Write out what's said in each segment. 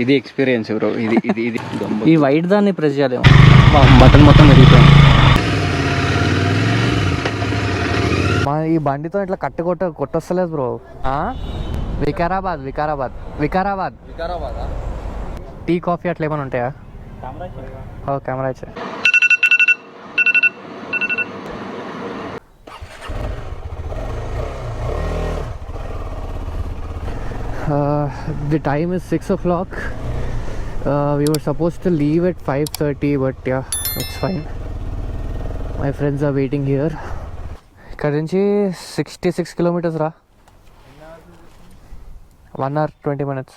ఇది experience bro. ఇది ఇది ఇది ఈ వైట్ దాన్ని ప్రెస్ చేయలేము, బటన్ మొత్తం విరిగిపోయింది. ఈ బండితో ఇట్లా కొట్టొస్తలేదు bro. Vikarabad Vikarabad Vikarabad tea coffee అట్లా ఏమైనా ఉంటాయా? కెమెరా ఇచ్చే. The time is 6 o'clock. We were supposed to leave at 5:30, but yeah, it's fine. My friends are waiting here. ఇక్కడ నుంచి 66 kilometers రా. 1 hour 20 minutes.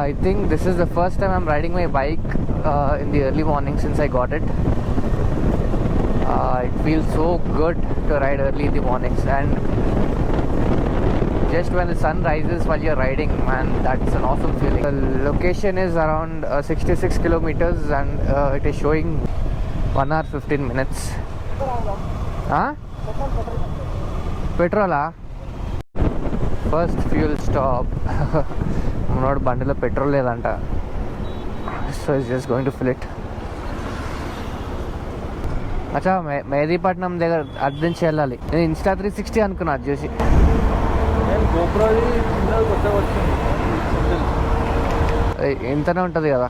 I think this is the first time I'm riding my bike in the early morning since I got it. It feels so good to ride early in the mornings, and just when the sun rises while you're riding, man, that's an awesome feeling. The location is around 66 kilometers and it is showing 1 hour 15 minutes. Petrol? First fuel stop. మనోడు బండిలో petrol లేదంట, so it's just going to fill it. అచ్చా, మెహదీపట్నం దగ్గర urgent వెళ్ళాలి. నేను Insta 360 అనుకున్నా అది చూసి. ఎంతనే ఉంటుంది కదా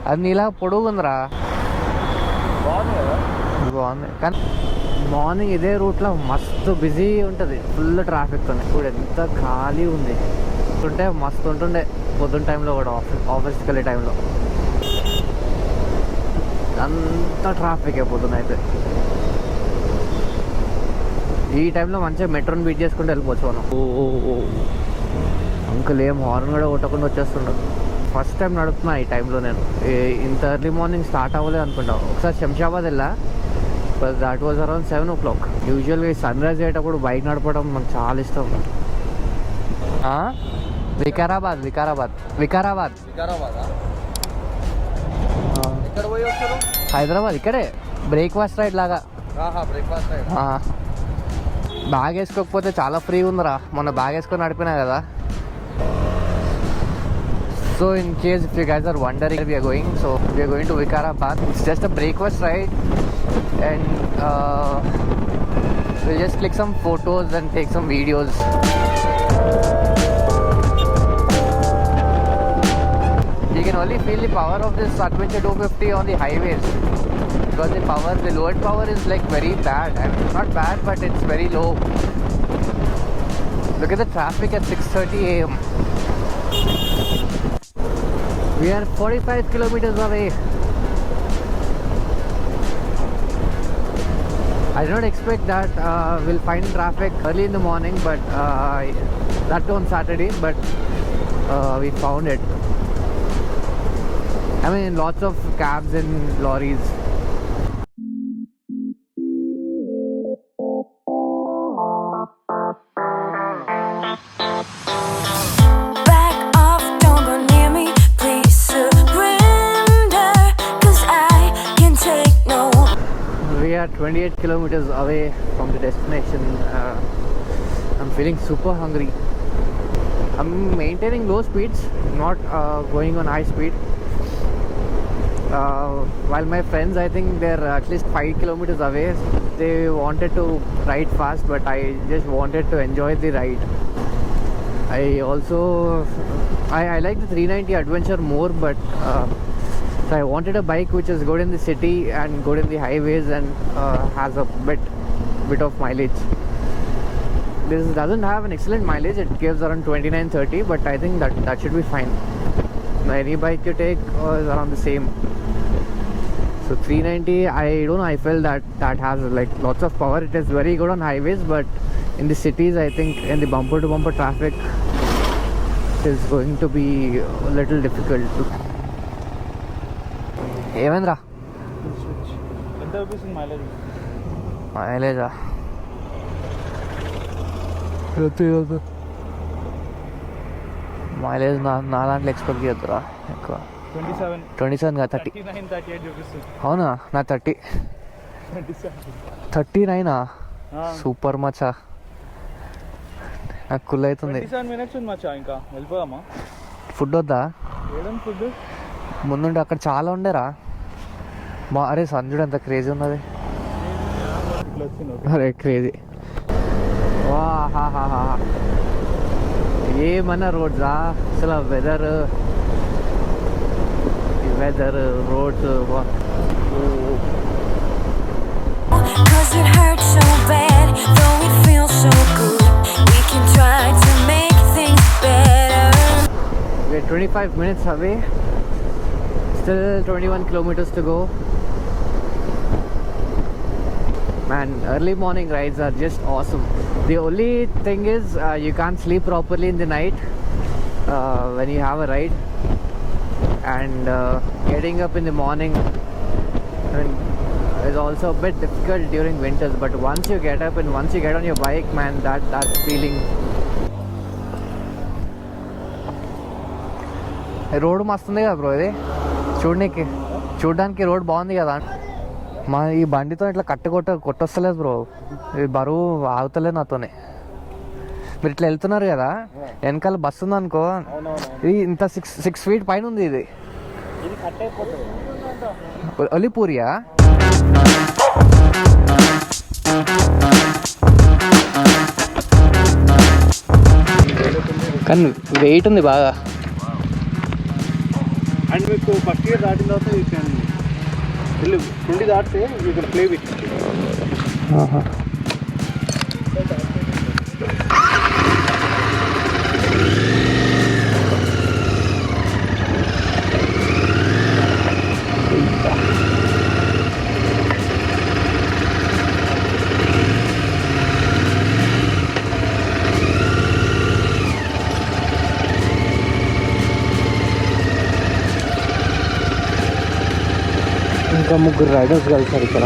అది, నీలా పొడుగు ఉందిరా. బాగుంది, కానీ మార్నింగ్ ఇదే రూట్లో మస్తు బిజీ ఉంటుంది, ఫుల్ ట్రాఫిక్ ఉంది. ఇప్పుడు ఎంత ఖాళీ ఉంది ఉంటే మస్తు ఉంటుండే పొద్దున్న టైంలో కూడా, ఆఫీస్కి వెళ్ళే టైంలో అంత ట్రాఫిక్ పొద్దున అయితే. ఈ టైంలో మంచిగా మెట్రోని బీట్ చేసుకుంటూ వెళ్ళిపోవచ్చు మనం. అంకుల్ ఏం హార్న్ కూడా కొట్టకుండా వచ్చేస్తుండదు. ఫస్ట్ టైం నడుపుతున్నా ఈ టైంలో నేను. ఇంత ఎర్లీ మార్నింగ్ స్టార్ట్ అవ్వలేదు అనుకుంటా. ఒకసారి శంషాబాద్ వెళ్ళా, but that was around 7 o'clock. యూజువల్గా ఈ సన్ రైజ్ అయ్యేటప్పుడు బైక్ నడపడం నాకు చాలా ఇష్టం. వికారాబాద్ వికారాబాద్ వికారాబాద్ హైదరాబాద్ ఇక్కడే బ్రేక్ఫాస్ట్ రైడ్ లాగా. బ్యాగ్ వేసుకోకపోతే చాలా ఫ్రీ ఉందిరా. మొన్న బ్యాగ్ వేసుకొని నడిపినా కదా. So in case if you guys are wondering where we are going, so we are going to Vikarabad. It's just a breakfast ride, and we'll just click some photos and take some videos. You can only feel the power of this Adventure 250 on the highways, because the load power is like very bad. I mean, not bad, but it's very low. Look at the traffic at 6:30 a.m. We are 45 kilometers away. I did not expect that we'll find traffic early in the morning, but that on Saturday, but we found it. I mean, lots of cabs and lorries. We are 28 kilometers away from the destination. I'm feeling super hungry. I'm maintaining low speeds, not going on high speed. While my friends, I think they're at least 5 kilometers away. They wanted to ride fast, but I just wanted to enjoy the ride. I also I like the 390 Adventure more, but so I wanted a bike which is good in the city and good in the highways and has a bit of mileage. This doesn't have an excellent mileage. It gives around 29-30, but I think that should be fine. Any bike you take is around the same. So 390, I don't know, I feel that has like lots of power. It is very good on highways, but in the cities, I think in the bumper to bumper traffic, it is going to be a little difficult. ఏమైందిరా? ఎంత చూపిస్తుంది mileage? మైలేజా mileage నా దాంట్లో expect చేద్దురా ఎక్కువ. 27 కాదు 30. అవునా? నా 30. 39. Super మచ్చా, నాకు కుల్ అవుతుంది. 27 minutes ఉంది మచ్చా, ఇంకా వెళ్ళిపోదామా? ఫుడ్ వద్దా? ఏదైనా ఫుడ్ ముందుండి అక్కడ చాలా ఉండేరా. అరే సంజుడు ఎంత క్రేజీ ఉన్నది, ఇట్లా వచ్చింది. అరే క్రేజీ. వాహాహాహా, ఏమన్నా రోడ్సా అసలు. Weather roads Cause it hurts so bad, though it feels so good. We can try to make things better. we're 25 minutes away, still 21 kilometers to go. Man, early morning rides are just awesome. The only thing is you can't sleep properly in the night when you have a ride, and getting up in the morning, I mean, is also a bit difficult during winters. But once you get up and once you get on your bike, man, that feeling. Road మస్తుంది కదా bro, ఇది చూడడానికి road బాగుంది కదా. మా ఈ బండితో ఇట్లా కొట్టొస్తలేదు బ్రో, ఇది బరువు ఆగుతలేదు నాతోనే. మీరు ఇట్లా వెళ్తున్నారు కదా, వెనకాల బస్సు ఉంది అనుకో, ఇది ఇంత 6 feet పైన ఉంది. ఇది ఒలిపూరియా? కానీ వెయిట్ ఉంది బాగా. అండ్ మీకు ఫస్ట్ ఇయర్ దాటిన తర్వాత యూ కెన్ వెళ్ళి 20 దాటితే యూ కెన్ ప్లే విత్. ఇంకా 3 రైడర్స్ కలిసారు ఇక్కడ.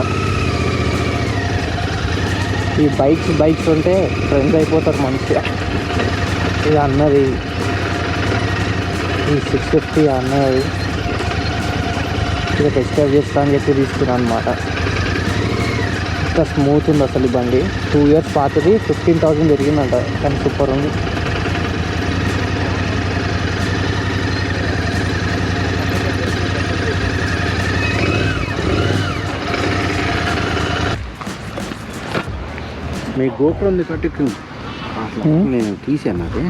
ఈ బైక్స్ ఉంటే ఫ్రెండ్స్ అయిపోతారు మంచిగా. ఇది అన్నది ఈ 650 అన్నది ఇక టెస్ట్ డ్రైవ్ చేస్తా అని చెప్పి తీసుకున్నాను అనమాట. ఇంకా స్మూత్ ఉంది అసలు ఈ బండి. 2 years పాతది, 15,000 జరిగిందంట, కానీ సూపర్ ఉంది. మీ గోపురం ఉంది కట్టి నేను తీసాను అది.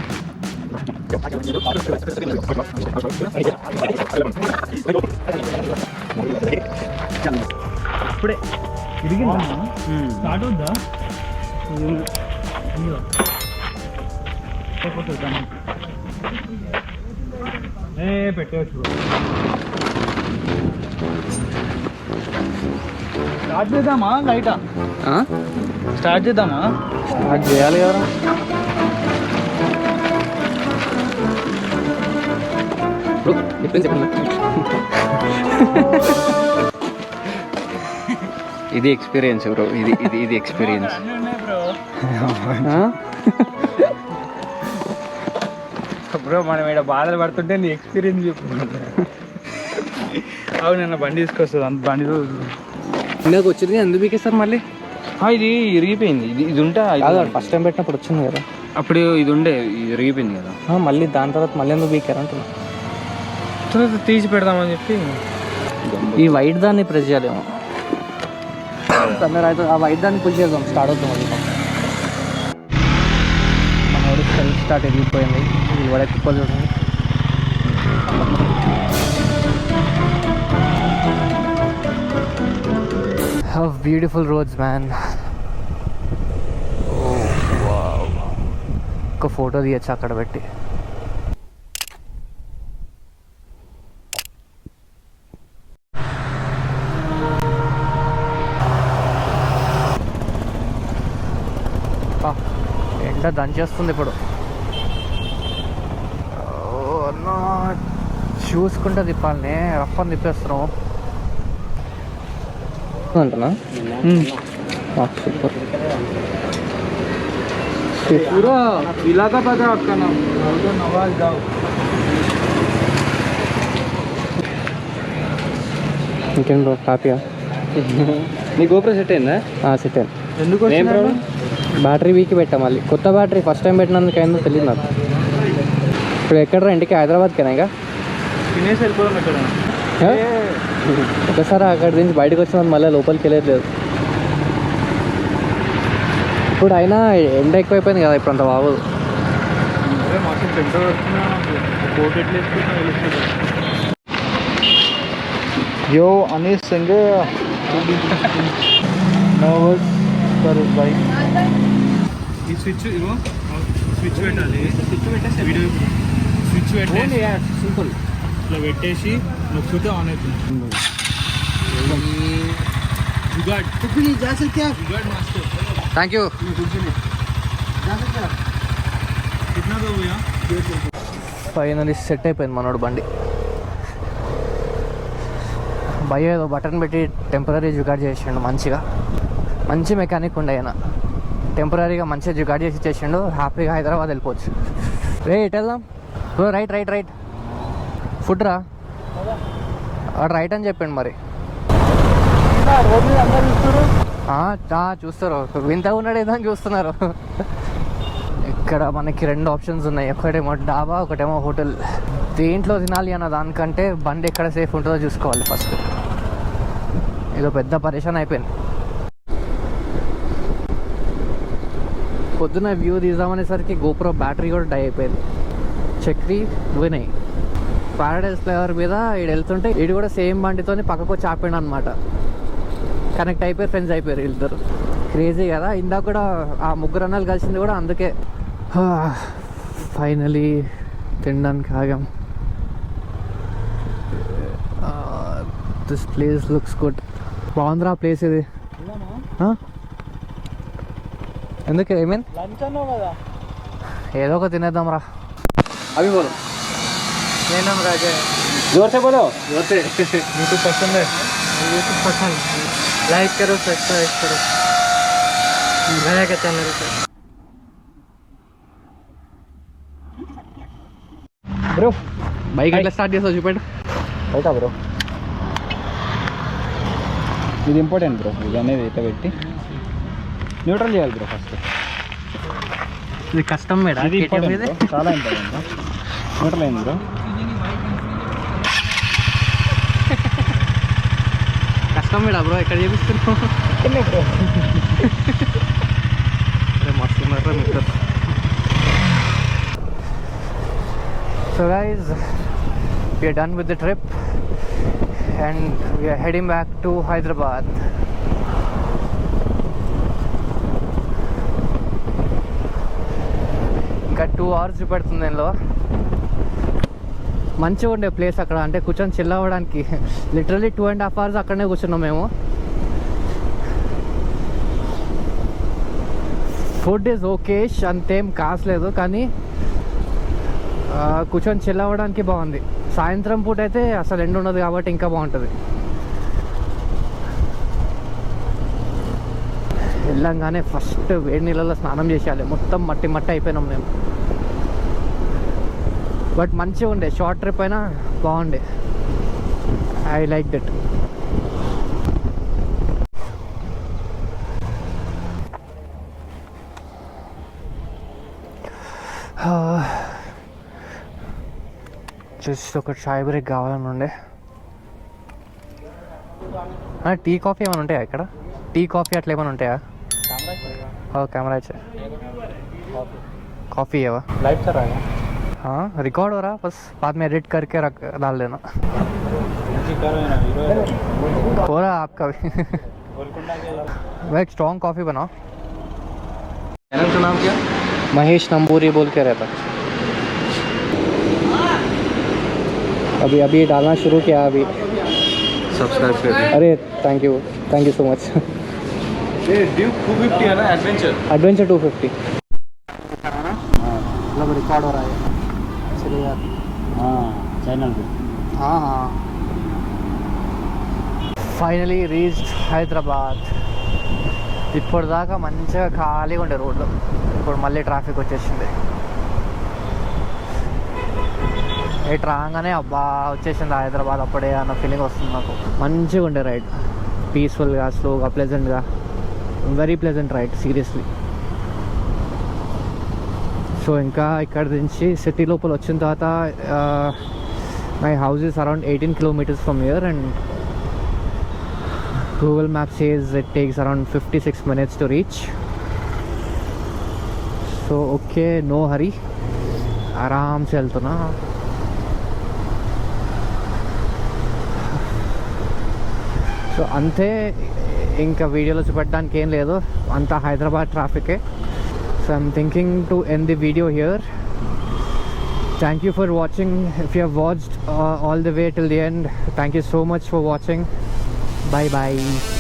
ఇప్పుడే తిరిగిందా? స్టార్ట్ అవుద్దా? పెట్టవచ్చు. స్టార్ట్ చేద్దామా? లైటా స్టార్ట్ చేద్దామా? స్టార్ట్ చేయాలి కదా. ఇది ఎక్స్పీరియన్స్ బ్రో, ఇది ఎక్స్పీరియన్స్. బ్రో మనం ఇక్కడ బాధలు పడుతుంటే నీ ఎక్స్పీరియన్స్ చెప్పుకుంటా. అవునన్న బండి తీసుకొస్తుంది, అంత బండి ఇందాక వచ్చింది ఎందుకు బీకేస్తారు మళ్ళీ? ఇది ఇరిగిపోయింది. ఇది ఉంటే ఫస్ట్ టైం పెట్టినప్పుడు వచ్చింది కదా, అప్పుడు ఇది ఉండే, ఇది ఇరిగిపోయింది కదా. మళ్ళీ దాని తర్వాత మళ్ళీ ఎందుకు బీకారు అంటున్నా. తర్వాత తీసి పెడదామని చెప్పి ఈ వైట్ దాన్ని ప్రెస్ చేయాలేమో. అయితే ఆ వైట్ దాన్ని పుష్ చేద్దాం, స్టార్ట్ అవుతాం. మళ్ళీ మన వాడు సెల్ఫ్ స్టార్ట్ వెళ్ళిపోయింది. ఇది వాడే కుప్పలు చూడండి. How beautiful roads, man. Oh, wow. ఒక ఫోటో తీయచ్చు అక్కడ పెట్టి. ఎండ దంచేస్తుంది ఇప్పుడు. చూసుకుంటే తిప్పాలని రఫ్ అని తిప్పేస్తున్నాం అంటనా. సూపర్. पूरा इलाका पता आपका नाम नवाज गाँव. ఇంకేం బ్రో హ్యాపీయా? నీ గోపురం సెట్ అయిందా? సెట్ అయింది. ఎందుకు ఏం ప్రాబ్లం? బ్యాటరీ వీక్ పెట్టా మళ్ళీ కొత్త బ్యాటరీ ఫస్ట్ టైం పెట్టినందుకు అయిందో తెలియదు నాకు. ఇప్పుడు ఎక్కడ ఇంటికి హైదరాబాద్కేనా ఇక తినేసి వెళ్ళిపోదాం ఇక్కడ. ఒకసారి అక్కడి నుంచి బయటకు వచ్చిన మళ్ళీ లోపలికి వెళ్ళలేదు. ఇప్పుడు అయినా ఎండ ఎక్కువైపోయింది కదా, ఇప్పుడు అంత బాగోదు. మాకు పెంట వచ్చిన కోట్ ఎట్లా వేసుకుంటున్నా. Yo Anish Singh nervous for his bike. ఈ స్విచ్ ఇగో స్విచ్ పెట్టాలి. స్విచ్ పెట్టేసి వీడియో స్విచ్ పెట్టేసి సింపుల్ ఇట్లా పెట్టేసి నొక్కితే ఆన్ అవుతుంది. जुगाड़ कुछ नहीं जा सकते आप. जुगाड़ मास्टर. Thank you. कितना दो भैया. ఫైనల్లీ సెట్ అయిపోయింది మనోడు బండి. భయ్య ఏదో బటన్ పెట్టి టెంపరీ జుగాడ్ చేసిండు మంచిగా. మంచి మెకానిక్ ఉండే ఆయన. టెంపరీగా మంచిగా జుగాడ్ చేసి ఇచ్చేసిండు. హ్యాపీగా హైదరాబాద్ వెళ్ళిపోవచ్చు. రే ఇటు వెళ్దాం bro. Right right right. Food రా వాడు రైట్ అని చెప్పిండు మరి. చూస్తారు వింత ఉన్నాడు ఏదో చూస్తున్నారు. ఇక్కడ మనకి 2 ఆప్షన్స్ ఉన్నాయి. ఒకటేమో డాబా, ఒకటేమో హోటల్. దేంట్లో తినాలి అన్న దానికంటే బండి ఎక్కడ సేఫ్ ఉంటుందో చూసుకోవాలి ఫస్ట్. ఇదో పెద్ద పరేషాన్ అయిపోయింది. పొద్దున వ్యూ తీద్దామనేసరికి గోప్రో బ్యాటరీ కూడా డై అయిపోయింది. చక్రి వినయ్ పారడైజ్ ఫ్లేవర్ మీద ఈడు వెళ్తుంటే ఈడు కూడా సేమ్ బండితో పక్కకు వచ్చి ఆపిండు అనమాట. కనెక్ట్ అయిపోయి ఫ్రెండ్స్ అయిపోయారు వీళ్ళిద్దరు. క్రేజీ కదా. ఇందాక కూడా ఆ 3 అన్నలు కలిసింది కూడా అందుకే. ఫైనలీ తినడానికి ఆగాం. This place looks good. బాగుందిరా ప్లేస్ ఇది. ఎందుకు ఏమైంది? లంచ్ అన్నావు కదా. ఏదో ఒక తినేద్దాం రా. అవి బోలో नाम राजा. जोर से बोलो. जोर से. यूट्यूब पसंद है. यूट्यूब पसंद. लाइक करो, सब्सक्राइब करो भैया के चैनल पे. బ్రో బైక్ ఎట్లా స్టార్ట్ చేస్తావు చూపెట్టు. అవుతా బ్రో, ఇది ఇంపార్టెంట్ బ్రో. ఇది అనేది ఇట్లా పెట్టి న్యూట్రల్ చేయాలి బ్రో ఫస్ట్. ఇది కష్టం మేడం. ఇది ఇంపార్టెంట్ బ్రో, చాలా ఇంపార్టెంట్ బ్రో. న్యూట్రల్ అయింది బ్రో. కష్టం మేడం బ్రో. ఎక్కడ చేపిస్తున్నావు? బ్రో మస్తు ఉన్నారా మీరు. So guys, we are done with the trip and we are heading back to Hyderabad. ఇంకా 2 hours చూపెడుతుంది దీనిలో. మంచిగా ఉండే ప్లేస్ అక్కడ, అంటే కూర్చొని చిల్ అవ్వడానికి. లిటరలీ 2.5 hours అక్కడనే కూర్చున్నాం మేము. ఫుడ్ ఈజ్ ఓకే, అంతేం కాసలేదు, కానీ కూర్చొని చిల్ అవ్వడానికి బాగుంది. సాయంత్రం పూట అయితే అసలు ఎండ ఉండదు కాబట్టి ఇంకా బాగుంటుంది. వెళ్ళంగానే ఫస్ట్ వేడి నీళ్ళలో స్నానం చేసేయాలి. మొత్తం మట్టి మట్టి అయిపోయినాం మేము. బట్ మంచిగా ఉండే, షార్ట్ ట్రిప్ అయినా బాగుండే. I like that. జస్ట్ ఒక చాయ్ బ్రేక్ కావాలని ఉండే. టీ కాఫీ ఏమైనా ఉంటాయా ఇక్కడ? టీ కాఫీ అట్లా ఏమైనా ఉంటాయా? कैमरा है. कॉफ़ी है वो लाइव कर रहा है. हाँ रिकॉर्ड हो रहा, बस बाद में एडिट करके रख डाल देना. हो रहा आपका भी. वह एक स्ट्रॉन्ग कॉफ़ी बनाओ. चैनल का नाम क्या? महेश नंबूरी बोल के रहता. अभी अभी डालना शुरू किया अभी. सब्सक्राइब कर. अरे थैंक यू सो मच. ये ड्यूक 250 है ना, एडवेंचर 250. मतलब रिकॉर्ड हो रहा है. चलिए यार. हाँ चैनल पे. हाँ हाँ. Finally reached Hyderabad. ఇప్పుడు దాకా మంచిగా ఖాళీగా ఉండే రోడ్లు, ఇప్పుడు మళ్ళీ ట్రాఫిక్ వచ్చేసింది. ఇటు రాగానే అబ్బా వచ్చేసింది హైదరాబాద్ అప్పుడే అన్న ఫీలింగ్ వస్తుంది నాకు. మంచిగా ఉండే రైడ్, పీస్ఫుల్గా, స్లోగా, ప్లెజెంట్గా. Very pleasant ride seriously. So ఇంకా ఇక్కడ నుంచి సిటీ లోపల వచ్చిన తర్వాత my house is around 18 kilometers from here and Google map says it takes around 56 minutes to reach. So okay, no hurry, ఆరామ్స్ వెళ్తున్నా. సో అంతే, ఇంకా వీడియోలో చూపెట్టడానికి ఏం లేదు, అంతా హైదరాబాద్ ట్రాఫికే. So I'm thinking to end the video here. Thank you for watching. If you have watched all the way till the end, thank you so much for watching. Bye bye.